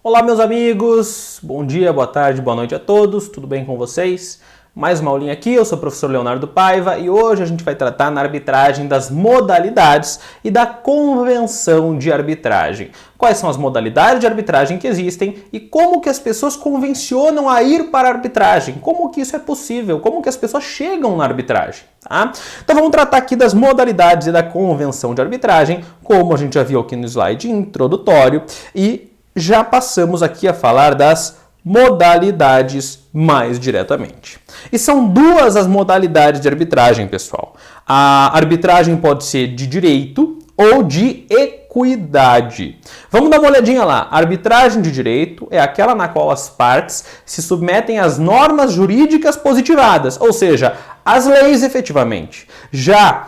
Olá, meus amigos, bom dia, boa tarde, boa noite a todos, tudo bem com vocês? Mais uma aulinha aqui, eu sou o professor Leonardo Paiva e hoje a gente vai tratar na arbitragem das modalidades e da convenção de arbitragem. Quais são as modalidades de arbitragem que existem e como que as pessoas convencionam a ir para a arbitragem, como que isso é possível, como que as pessoas chegam na arbitragem. Tá? Então vamos tratar aqui das modalidades e da convenção de arbitragem, como a gente já viu aqui no slide introdutório, e já passamos aqui a falar das modalidades mais diretamente. E são duas as modalidades de arbitragem, pessoal. A arbitragem pode ser de direito ou de equidade. Vamos dar uma olhadinha lá. A arbitragem de direito é aquela na qual as partes se submetem às normas jurídicas positivadas, ou seja, às leis efetivamente. Já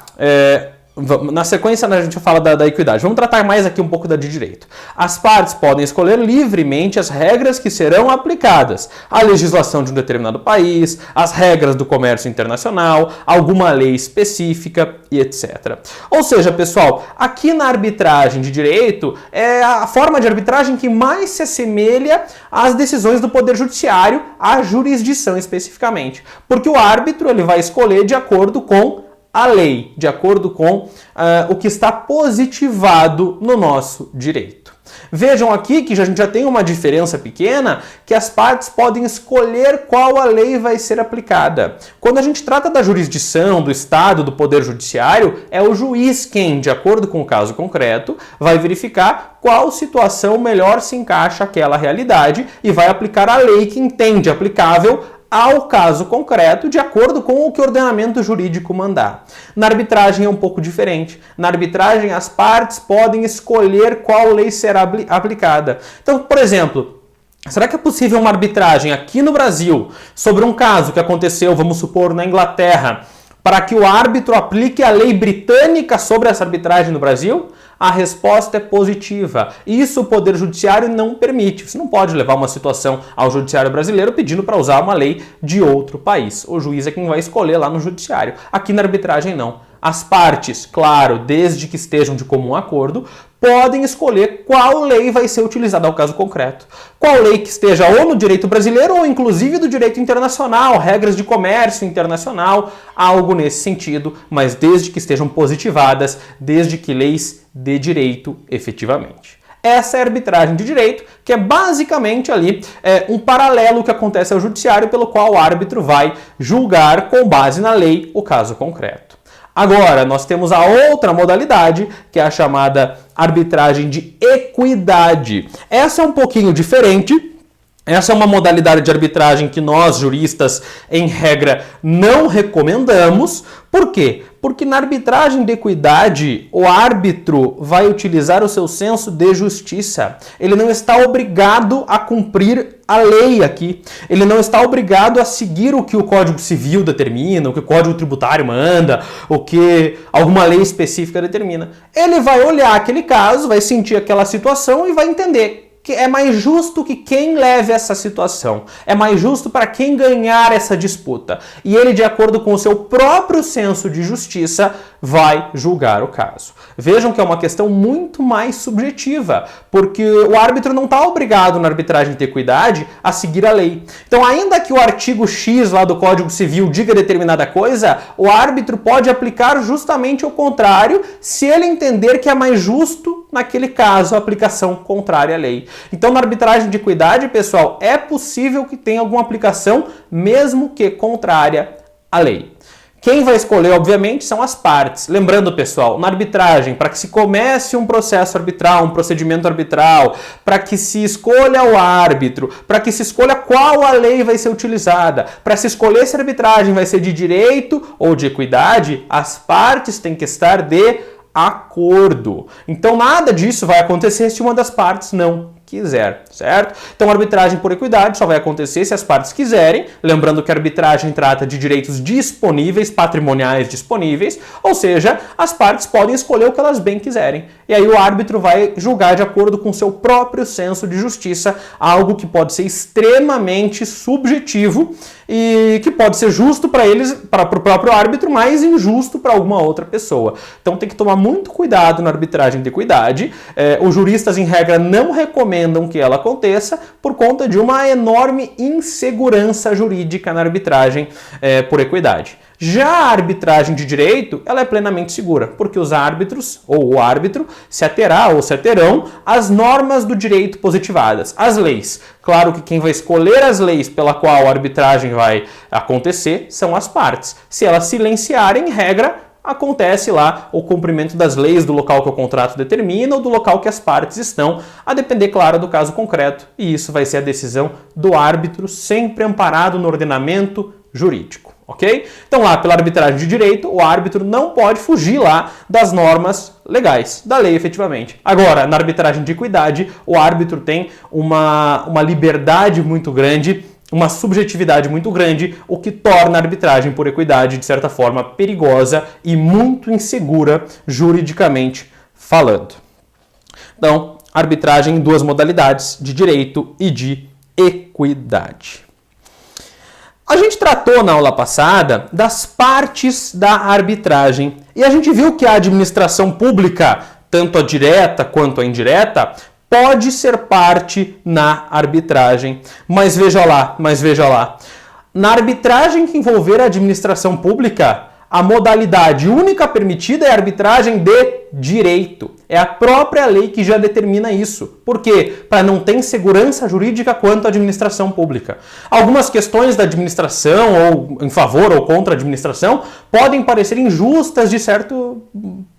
na sequência, a gente fala da equidade. Vamos tratar mais aqui um pouco da de direito. As partes podem escolher livremente as regras que serão aplicadas. A legislação de um determinado país, as regras do comércio internacional, alguma lei específica e etc. Ou seja, pessoal, aqui na arbitragem de direito é a forma de arbitragem que mais se assemelha às decisões do Poder Judiciário, à jurisdição especificamente. Porque o árbitro ele vai escolher de acordo com a lei, de acordo com o que está positivado no nosso direito. Vejam aqui que a gente já tem uma diferença pequena, que as partes podem escolher qual a lei vai ser aplicada. Quando a gente trata da jurisdição, do Estado, do Poder Judiciário, é o juiz quem, de acordo com o caso concreto, vai verificar qual situação melhor se encaixa àquela realidade e vai aplicar a lei que entende aplicável ao caso concreto, de acordo com o que o ordenamento jurídico mandar. Na arbitragem é um pouco diferente. Na arbitragem, as partes podem escolher qual lei será aplicada. Então, por exemplo, será que é possível uma arbitragem aqui no Brasil sobre um caso que aconteceu, vamos supor, na Inglaterra, para que o árbitro aplique a lei britânica sobre essa arbitragem no Brasil? A resposta é positiva. Isso o Poder Judiciário não permite. Você não pode levar uma situação ao Judiciário brasileiro pedindo para usar uma lei de outro país. O juiz é quem vai escolher lá no Judiciário. Aqui na arbitragem não. As partes, claro, desde que estejam de comum acordo, podem escolher qual lei vai ser utilizada ao caso concreto. Qual lei que esteja ou no direito brasileiro ou inclusive do direito internacional, regras de comércio internacional, algo nesse sentido, mas desde que estejam positivadas, desde que leis de direito efetivamente. Essa é a arbitragem de direito, que é basicamente ali um paralelo que acontece ao judiciário pelo qual o árbitro vai julgar com base na lei o caso concreto. Agora, nós temos a outra modalidade, que é a chamada arbitragem de equidade. Essa é um pouquinho diferente. Essa é uma modalidade de arbitragem que nós, juristas, em regra, não recomendamos. Por quê? Porque na arbitragem de equidade, o árbitro vai utilizar o seu senso de justiça. Ele não está obrigado a cumprir a lei aqui. Ele não está obrigado a seguir o que o Código Civil determina, o que o Código Tributário manda, o que alguma lei específica determina. Ele vai olhar aquele caso, vai sentir aquela situação e vai entender que é mais justo que quem leve essa situação. É mais justo para quem ganhar essa disputa. E ele, de acordo com o seu próprio senso de justiça, vai julgar o caso. Vejam que é uma questão muito mais subjetiva, porque o árbitro não está obrigado na arbitragem de equidade a seguir a lei. Então, ainda que o artigo X lá do Código Civil diga determinada coisa, o árbitro pode aplicar justamente o contrário se ele entender que é mais justo, naquele caso, a aplicação contrária à lei. Então, na arbitragem de equidade, pessoal, é possível que tenha alguma aplicação, mesmo que contrária à lei. Quem vai escolher, obviamente, são as partes. Lembrando, pessoal, na arbitragem, para que se comece um processo arbitral, um procedimento arbitral, para que se escolha o árbitro, para que se escolha qual a lei vai ser utilizada, para se escolher se a arbitragem vai ser de direito ou de equidade, as partes têm que estar de acordo. Então, nada disso vai acontecer se uma das partes não quiser, certo? Então, a arbitragem por equidade só vai acontecer se as partes quiserem, lembrando que a arbitragem trata de direitos disponíveis, patrimoniais disponíveis, ou seja, as partes podem escolher o que elas bem quiserem. E aí o árbitro vai julgar de acordo com o seu próprio senso de justiça, algo que pode ser extremamente subjetivo e que pode ser justo para eles, para o próprio árbitro, mas injusto para alguma outra pessoa. Então tem que tomar muito cuidado na arbitragem de equidade. Os juristas, em regra, não recomendam recomendam que ela aconteça por conta de uma enorme insegurança jurídica na arbitragem por equidade. Já a arbitragem de direito, ela é plenamente segura, porque os árbitros, ou o árbitro, se aterá ou se aterão às normas do direito positivadas, as leis. Claro que quem vai escolher as leis pela qual a arbitragem vai acontecer são as partes. Se elas silenciarem, em regra, acontece lá o cumprimento das leis do local que o contrato determina ou do local que as partes estão, a depender, claro, do caso concreto. E isso vai ser a decisão do árbitro, sempre amparado no ordenamento jurídico. Ok? Então lá, pela arbitragem de direito, o árbitro não pode fugir lá das normas legais, da lei efetivamente. Agora, na arbitragem de equidade, o árbitro tem uma liberdade muito grande, uma subjetividade muito grande, o que torna a arbitragem por equidade, de certa forma, perigosa e muito insegura juridicamente falando. Então, arbitragem em duas modalidades, de direito e de equidade. A gente tratou na aula passada das partes da arbitragem e a gente viu que a administração pública, tanto a direta quanto a indireta, pode ser parte na arbitragem. Mas veja lá, na arbitragem que envolver a administração pública, a modalidade única permitida é a arbitragem de direito. É a própria lei que já determina isso. Por quê? Para não ter insegurança jurídica quanto à administração pública. Algumas questões da administração, ou em favor ou contra a administração, podem parecer injustas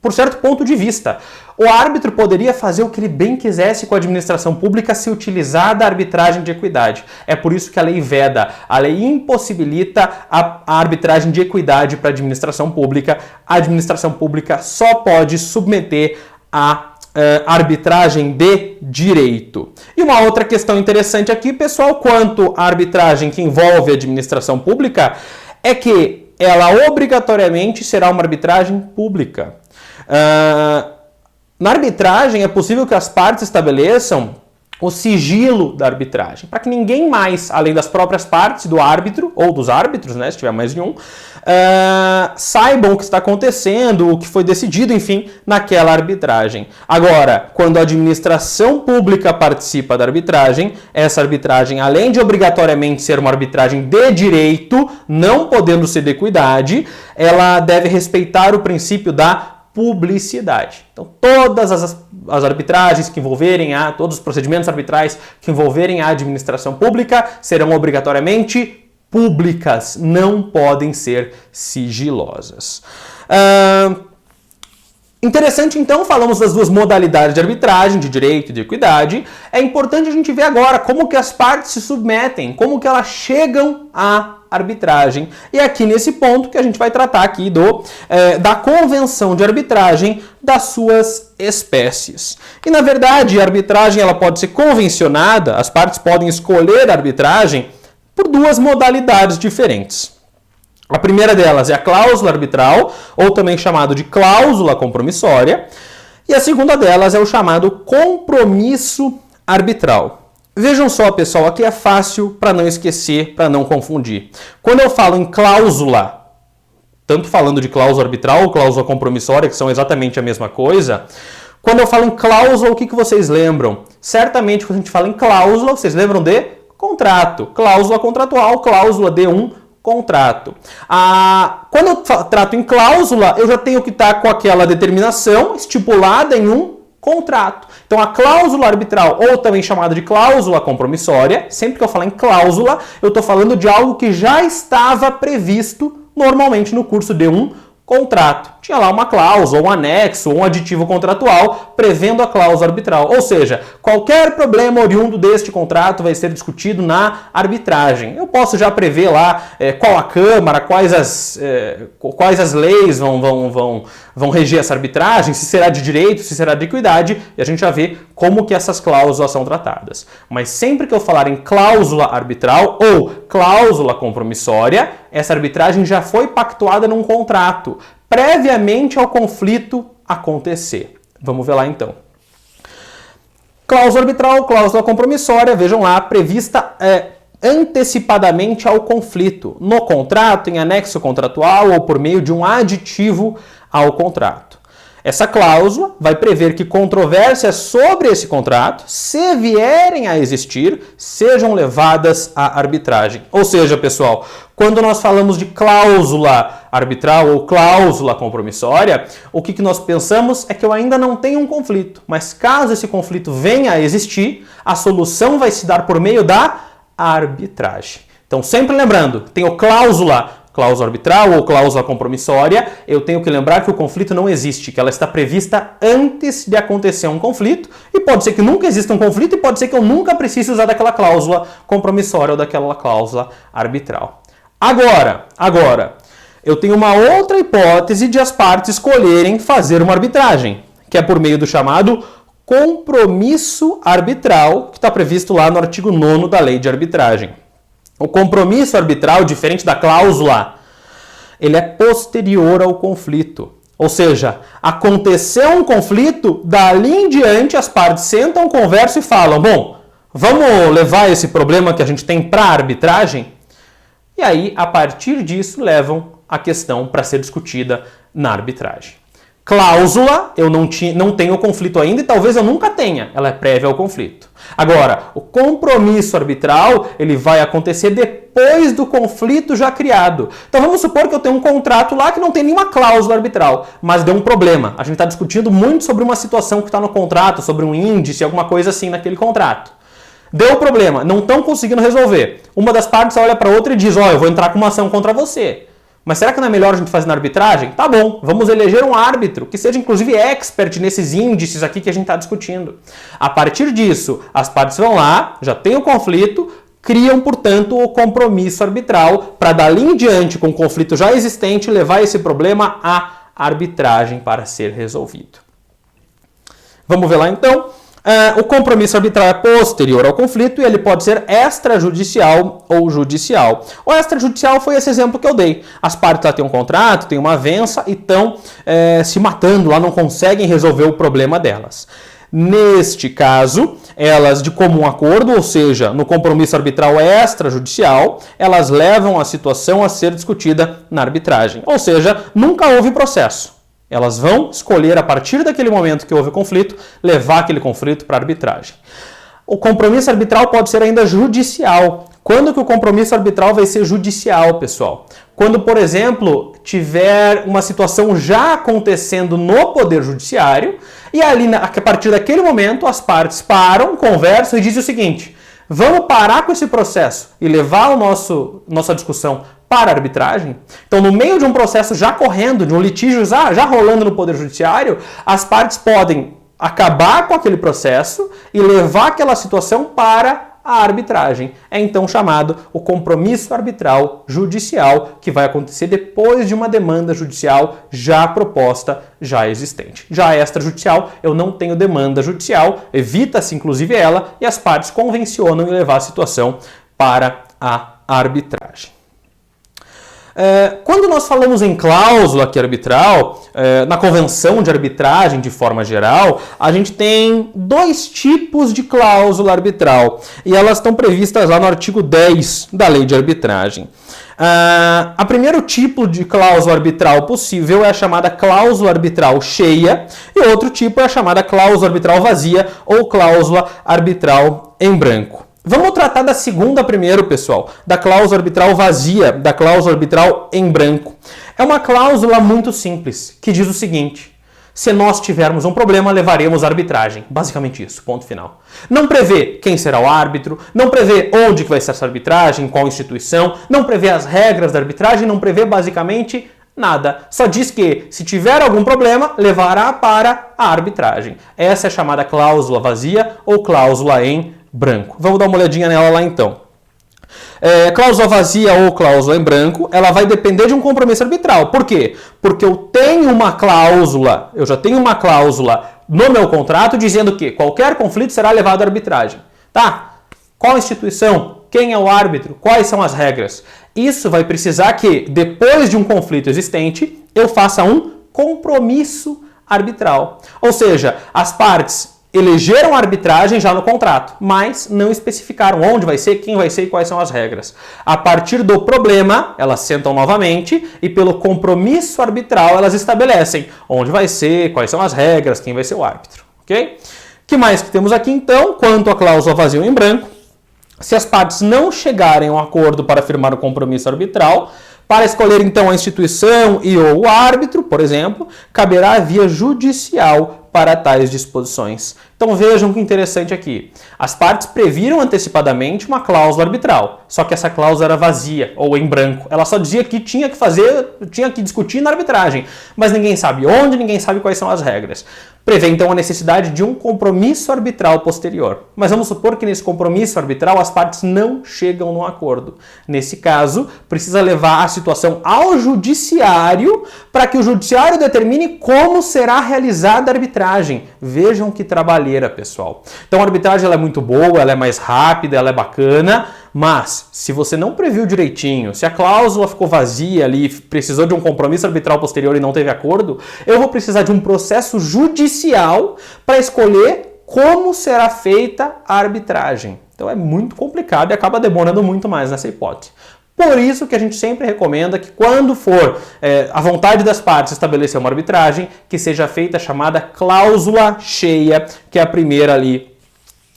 por certo ponto de vista. O árbitro poderia fazer o que ele bem quisesse com a administração pública se utilizar da arbitragem de equidade. É por isso que a lei veda, a lei impossibilita a arbitragem de equidade para a administração pública. A administração pública só pode submeter a arbitragem de direito. E uma outra questão interessante aqui, pessoal, quanto à arbitragem que envolve a administração pública, é que ela obrigatoriamente será uma arbitragem pública. Na arbitragem é possível que as partes estabeleçam o sigilo da arbitragem, para que ninguém mais, além das próprias partes do árbitro, ou dos árbitros, né, se tiver mais de um, saibam o que está acontecendo, o que foi decidido, enfim, naquela arbitragem. Agora, quando a administração pública participa da arbitragem, essa arbitragem, além de obrigatoriamente ser uma arbitragem de direito, não podendo ser de equidade, ela deve respeitar o princípio da publicidade. Então, todas as arbitragens que envolverem todos os procedimentos arbitrais que envolverem a administração pública serão obrigatoriamente públicas, não podem ser sigilosas. Interessante, então, falamos das duas modalidades de arbitragem, de direito e de equidade. É importante a gente ver agora como que as partes se submetem, como que elas chegam à arbitragem. E aqui nesse ponto que a gente vai tratar aqui da convenção de arbitragem das suas espécies. E na verdade a arbitragem ela pode ser convencionada, as partes podem escolher a arbitragem por duas modalidades diferentes. A primeira delas é a cláusula arbitral, ou também chamado de cláusula compromissória, e a segunda delas é o chamado compromisso arbitral. Vejam só, pessoal, aqui é fácil para não esquecer, para não confundir. Quando eu falo em cláusula, tanto falando de cláusula arbitral ou cláusula compromissória, que são exatamente a mesma coisa, quando eu falo em cláusula, o que vocês lembram? Certamente, quando a gente fala em cláusula, vocês lembram de contrato. Cláusula contratual, cláusula de um contrato. Quando eu trato em cláusula, eu já tenho que estar com aquela determinação estipulada em um contrato. Então a cláusula arbitral, ou também chamada de cláusula compromissória, sempre que eu falar em cláusula, eu estou falando de algo que já estava previsto normalmente no curso de um contrato. Tinha lá uma cláusula, um anexo, um aditivo contratual prevendo a cláusula arbitral. Ou seja, qualquer problema oriundo deste contrato vai ser discutido na arbitragem. Eu posso já prever lá qual a Câmara, quais as leis vão reger essa arbitragem, se será de direito, se será de equidade, e a gente já vê como que essas cláusulas são tratadas. Mas sempre que eu falar em cláusula arbitral ou cláusula compromissória, essa arbitragem já foi pactuada num contrato, previamente ao conflito acontecer. Vamos ver lá então. Cláusula arbitral, cláusula compromissória, vejam lá, prevista antecipadamente ao conflito, no contrato, em anexo contratual ou por meio de um aditivo ao contrato. Essa cláusula vai prever que controvérsias sobre esse contrato, se vierem a existir, sejam levadas à arbitragem. Ou seja, pessoal, quando nós falamos de cláusula arbitral ou cláusula compromissória, o que nós pensamos é que eu ainda não tenho um conflito, mas caso esse conflito venha a existir, a solução vai se dar por meio da arbitragem. Então, sempre lembrando, tenho cláusula arbitral ou cláusula compromissória, eu tenho que lembrar que o conflito não existe, que ela está prevista antes de acontecer um conflito, e pode ser que nunca exista um conflito, e pode ser que eu nunca precise usar daquela cláusula compromissória ou daquela cláusula arbitral. Agora, eu tenho uma outra hipótese de as partes escolherem fazer uma arbitragem, que é por meio do chamado compromisso arbitral, que está previsto lá no artigo 9º da Lei de Arbitragem. O compromisso arbitral, diferente da cláusula, ele é posterior ao conflito. Ou seja, aconteceu um conflito, dali em diante as partes sentam, conversam e falam, bom, vamos levar esse problema que a gente tem para a arbitragem? E aí, a partir disso, levam a questão para ser discutida na arbitragem. Cláusula, eu não tenho conflito ainda e talvez eu nunca tenha, ela é prévia ao conflito. Agora, o compromisso arbitral, ele vai acontecer depois do conflito já criado. Então vamos supor que eu tenho um contrato lá que não tem nenhuma cláusula arbitral, mas deu um problema. A gente está discutindo muito sobre uma situação que está no contrato, sobre um índice, alguma coisa assim naquele contrato. Deu problema, não estão conseguindo resolver. Uma das partes olha para outra e diz, eu vou entrar com uma ação contra você. Mas será que não é melhor a gente fazer na arbitragem? Tá bom, vamos eleger um árbitro que seja inclusive expert nesses índices aqui que a gente está discutindo. A partir disso, as partes vão lá, já tem o conflito, criam, portanto, o compromisso arbitral para dali em diante, com o conflito já existente, levar esse problema à arbitragem para ser resolvido. Vamos ver lá então. O compromisso arbitral é posterior ao conflito e ele pode ser extrajudicial ou judicial. O extrajudicial foi esse exemplo que eu dei. As partes lá têm um contrato, têm uma avença e estão se matando lá, não conseguem resolver o problema delas. Neste caso, elas de comum acordo, ou seja, no compromisso arbitral extrajudicial, elas levam a situação a ser discutida na arbitragem. Ou seja, nunca houve processo. Elas vão escolher, a partir daquele momento que houve conflito, levar aquele conflito para a arbitragem. O compromisso arbitral pode ser ainda judicial. Quando que o compromisso arbitral vai ser judicial, pessoal? Quando, por exemplo, tiver uma situação já acontecendo no Poder Judiciário, e ali, a partir daquele momento, as partes param, conversam e dizem o seguinte, vamos parar com esse processo e levar nossa discussão para a arbitragem. Então, no meio de um processo já correndo, de um litígio já rolando no Poder Judiciário, as partes podem acabar com aquele processo e levar aquela situação para a arbitragem. É então chamado o compromisso arbitral judicial, que vai acontecer depois de uma demanda judicial já proposta, já existente. Já extrajudicial, eu não tenho demanda judicial, evita-se inclusive ela, e as partes convencionam em levar a situação para a arbitragem. Quando nós falamos em cláusula aqui arbitral, na convenção de arbitragem de forma geral, a gente tem dois tipos de cláusula arbitral e elas estão previstas lá no artigo 10 da Lei de Arbitragem. A primeiro tipo de cláusula arbitral possível é a chamada cláusula arbitral cheia e outro tipo é a chamada cláusula arbitral vazia ou cláusula arbitral em branco. Vamos tratar da segunda primeiro, pessoal, da cláusula arbitral vazia, da cláusula arbitral em branco. É uma cláusula muito simples, que diz o seguinte: se nós tivermos um problema, levaremos à arbitragem. Basicamente isso, ponto final. Não prevê quem será o árbitro, não prevê onde que vai ser essa arbitragem, qual instituição, não prevê as regras da arbitragem, não prevê basicamente nada. Só diz que, se tiver algum problema, levará para a arbitragem. Essa é a chamada cláusula vazia ou cláusula em branco. Vamos dar uma olhadinha nela lá então. Cláusula vazia ou cláusula em branco, ela vai depender de um compromisso arbitral. Por quê? Porque eu tenho uma cláusula, eu já tenho uma cláusula no meu contrato dizendo que qualquer conflito será levado à arbitragem. Tá? Qual instituição? Quem é o árbitro? Quais são as regras? Isso vai precisar que, depois de um conflito existente, eu faça um compromisso arbitral. Ou seja, as partes elegeram a arbitragem já no contrato, mas não especificaram onde vai ser, quem vai ser e quais são as regras. A partir do problema, elas sentam novamente e pelo compromisso arbitral elas estabelecem onde vai ser, quais são as regras, quem vai ser o árbitro, ok? O que mais que temos aqui então? Quanto à cláusula vazia ou em branco, se as partes não chegarem a um acordo para firmar o compromisso arbitral, para escolher então a instituição e ou o árbitro, por exemplo, caberá a via judicial para tais disposições. Então vejam que interessante aqui. As partes previram antecipadamente uma cláusula arbitral, só que essa cláusula era vazia ou em branco. Ela só dizia que tinha que discutir na arbitragem, mas ninguém sabe onde, ninguém sabe quais são as regras. Prevê então a necessidade de um compromisso arbitral posterior. Mas vamos supor que nesse compromisso arbitral as partes não chegam num acordo. Nesse caso, precisa levar a situação ao judiciário para que o judiciário determine como será realizada a arbitragem. Vejam que trabalheira, pessoal. Então a arbitragem ela é muito boa, ela é mais rápida, ela é bacana, mas se você não previu direitinho, se a cláusula ficou vazia ali, precisou de um compromisso arbitral posterior e não teve acordo, eu vou precisar de um processo judicial para escolher como será feita a arbitragem. Então é muito complicado e acaba demorando muito mais nessa hipótese. Por isso que a gente sempre recomenda que quando for a vontade das partes estabelecer uma arbitragem, que seja feita a chamada cláusula cheia, que é a primeira ali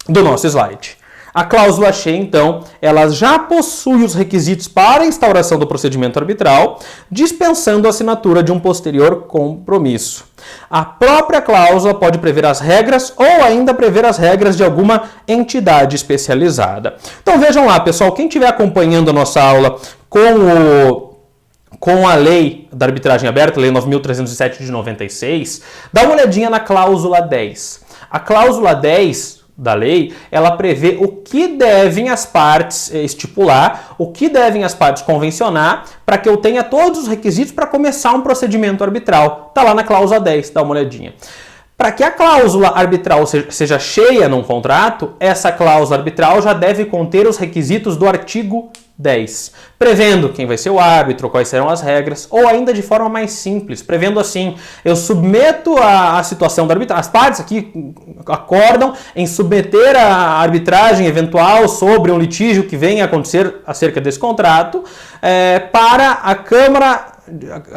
do nosso slide. A cláusula cheia, então, ela já possui os requisitos para a instauração do procedimento arbitral, dispensando a assinatura de um posterior compromisso. A própria cláusula pode prever as regras ou ainda prever as regras de alguma entidade especializada. Então vejam lá, pessoal, quem estiver acompanhando a nossa aula com a lei da arbitragem aberta, lei 9.307 de 96, dá uma olhadinha na cláusula 10. A cláusula 10 da lei, ela prevê o que devem as partes estipular, o que devem as partes convencionar para que eu tenha todos os requisitos para começar um procedimento arbitral. Está lá na cláusula 10, dá uma olhadinha. Para que a cláusula arbitral seja cheia num contrato, essa cláusula arbitral já deve conter os requisitos do artigo 10, prevendo quem vai ser o árbitro, quais serão as regras, ou ainda de forma mais simples, prevendo assim, eu submeto a situação da arbitragem, as partes aqui acordam em submeter a arbitragem eventual sobre um litígio que venha a acontecer acerca desse contrato para a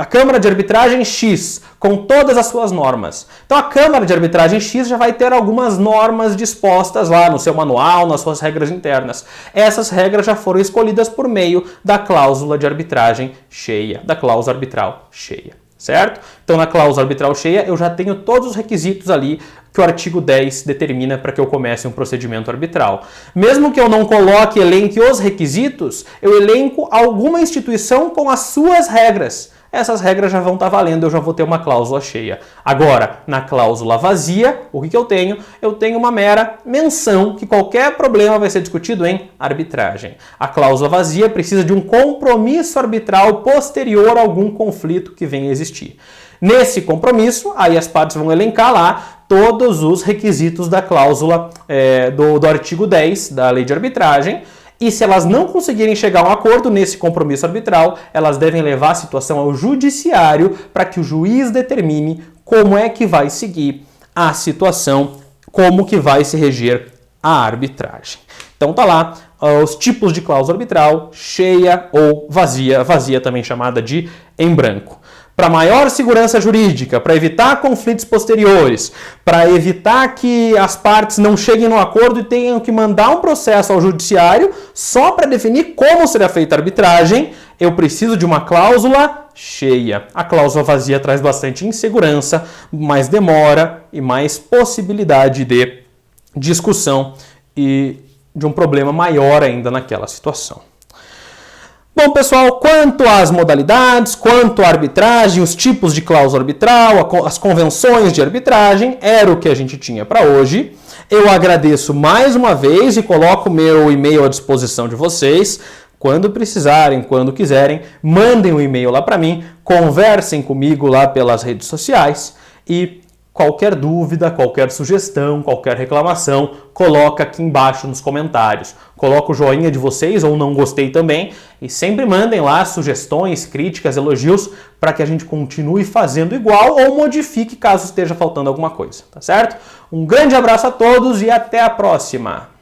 Câmara de Arbitragem X, com todas as suas normas. Então a Câmara de Arbitragem X já vai ter algumas normas dispostas lá no seu manual, nas suas regras internas. Essas regras já foram escolhidas por meio da cláusula de arbitragem cheia, da cláusula arbitral cheia, certo? Então na cláusula arbitral cheia eu já tenho todos os requisitos ali que o artigo 10 determina para que eu comece um procedimento arbitral. Mesmo que eu não coloque, elenque os requisitos, eu elenco alguma instituição com as suas regras. Essas regras já vão estar valendo, eu já vou ter uma cláusula cheia. Agora, na cláusula vazia, o que eu tenho? Eu tenho uma mera menção que qualquer problema vai ser discutido em arbitragem. A cláusula vazia precisa de um compromisso arbitral posterior a algum conflito que venha a existir. Nesse compromisso, aí as partes vão elencar lá todos os requisitos da cláusula do artigo 10 da lei de arbitragem. E se elas não conseguirem chegar a um acordo nesse compromisso arbitral, elas devem levar a situação ao judiciário para que o juiz determine como é que vai seguir a situação, como que vai se reger a arbitragem. Então tá lá os tipos de cláusula arbitral, cheia ou vazia, vazia também chamada de em branco. Para maior segurança jurídica, para evitar conflitos posteriores, para evitar que as partes não cheguem no acordo e tenham que mandar um processo ao judiciário só para definir como será feita a arbitragem, eu preciso de uma cláusula cheia. A cláusula vazia traz bastante insegurança, mais demora e mais possibilidade de discussão e de um problema maior ainda naquela situação. Bom, pessoal, quanto às modalidades, quanto à arbitragem, os tipos de cláusula arbitral, as convenções de arbitragem, era o que a gente tinha para hoje. Eu agradeço mais uma vez e coloco o meu e-mail à disposição de vocês. Quando precisarem, quando quiserem, mandem um e-mail lá para mim, conversem comigo lá pelas redes sociais e Qualquer dúvida, qualquer sugestão, qualquer reclamação, coloca aqui embaixo nos comentários. Coloca o joinha de vocês ou não gostei também e sempre mandem lá sugestões, críticas, elogios para que a gente continue fazendo igual ou modifique caso esteja faltando alguma coisa, tá certo? Um grande abraço a todos e até a próxima!